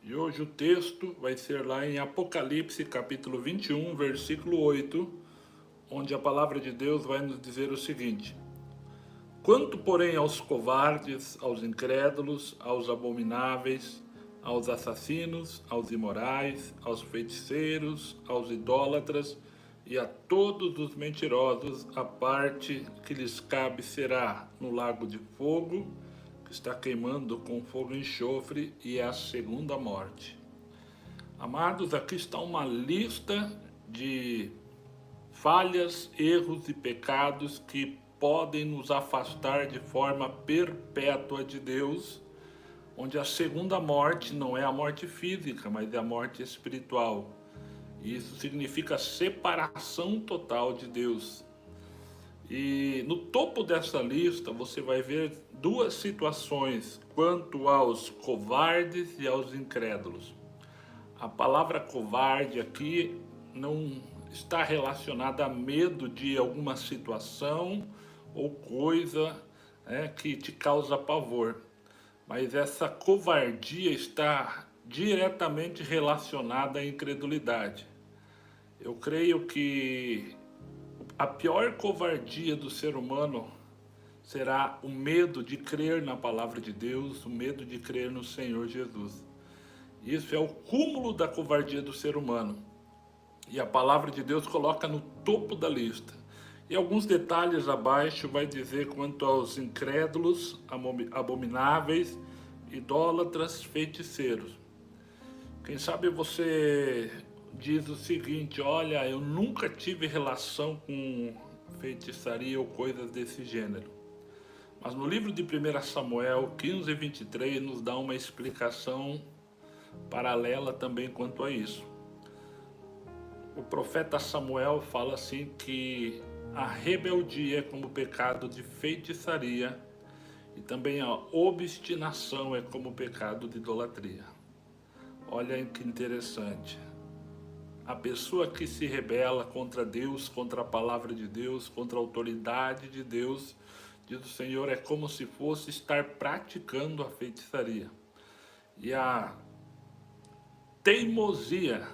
E hoje o texto vai ser lá em Apocalipse capítulo 21, versículo 8, onde a palavra de Deus vai nos dizer o seguinte: Quanto, porém, aos covardes, aos incrédulos, aos abomináveis, aos assassinos, aos imorais, aos feiticeiros, aos idólatras e a todos os mentirosos, a parte que lhes cabe será no lago de fogo, que está queimando com fogo e enxofre, e é a segunda morte. Amados, aqui está uma lista de falhas, erros e pecados que podem nos afastar de forma perpétua de Deus, onde a segunda morte não é a morte física, mas é a morte espiritual. E isso significa separação total de Deus. E no topo dessa lista você vai ver duas situações quanto aos covardes e aos incrédulos. A palavra covarde aqui não está relacionada a medo de alguma situação ou coisa que te causa pavor, mas essa covardia está diretamente relacionada à incredulidade. Eu creio que a pior covardia do ser humano será o medo de crer na palavra de Deus, o medo de crer no Senhor Jesus. Isso é o cúmulo da covardia do ser humano. E a palavra de Deus coloca no topo da lista. E alguns detalhes abaixo vai dizer quanto aos incrédulos, abomináveis, idólatras, feiticeiros. Quem sabe você diz o seguinte: olha, eu nunca tive relação com feitiçaria ou coisas desse gênero. Mas no livro de 1 Samuel 15:23 nos dá uma explicação paralela também quanto a isso. O profeta Samuel fala assim que a rebeldia é como pecado de feitiçaria e também a obstinação é como pecado de idolatria. Olha que interessante. A pessoa que se rebela contra Deus, contra a palavra de Deus, contra a autoridade de Deus, diz o Senhor, é como se fosse estar praticando a feitiçaria. E a teimosia,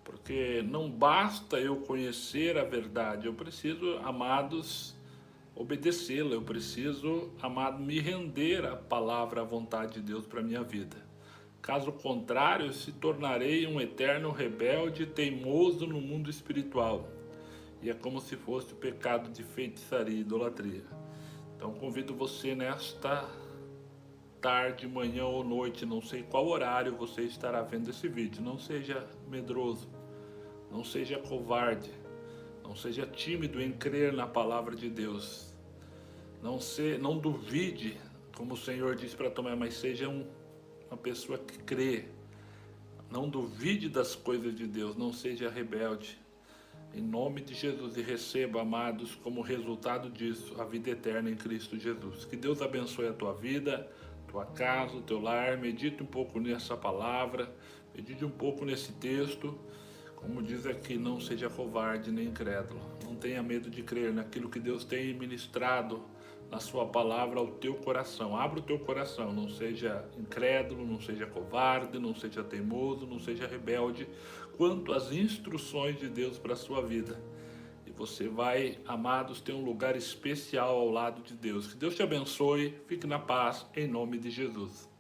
porque não basta eu conhecer a verdade, eu preciso, amados, obedecê-la, eu preciso, amado, me render à palavra, à vontade de Deus para a minha vida. Caso contrário, eu se tornarei um eterno rebelde, teimoso no mundo espiritual. E é como se fosse o pecado de feitiçaria e idolatria. Então convido você nesta tarde, manhã ou noite, não sei qual horário você estará vendo esse vídeo. Não seja medroso, não seja covarde, não seja tímido em crer na palavra de Deus. Não duvide, como o Senhor diz para Tomé, mas seja uma pessoa que crê. Não duvide das coisas de Deus, não seja rebelde. Em nome de Jesus, e receba, amados, como resultado disso, a vida eterna em Cristo Jesus. Que Deus abençoe a tua vida, tua casa, o teu lar. Medite um pouco nessa palavra, medite um pouco nesse texto. Como diz aqui, não seja covarde nem incrédulo. Não tenha medo de crer naquilo que Deus tem ministrado na sua palavra ao teu coração. Abra o teu coração, não seja incrédulo, não seja covarde, não seja teimoso, não seja rebelde quanto às instruções de Deus para a sua vida. E você vai, amados, ter um lugar especial ao lado de Deus. Que Deus te abençoe, fique na paz, em nome de Jesus.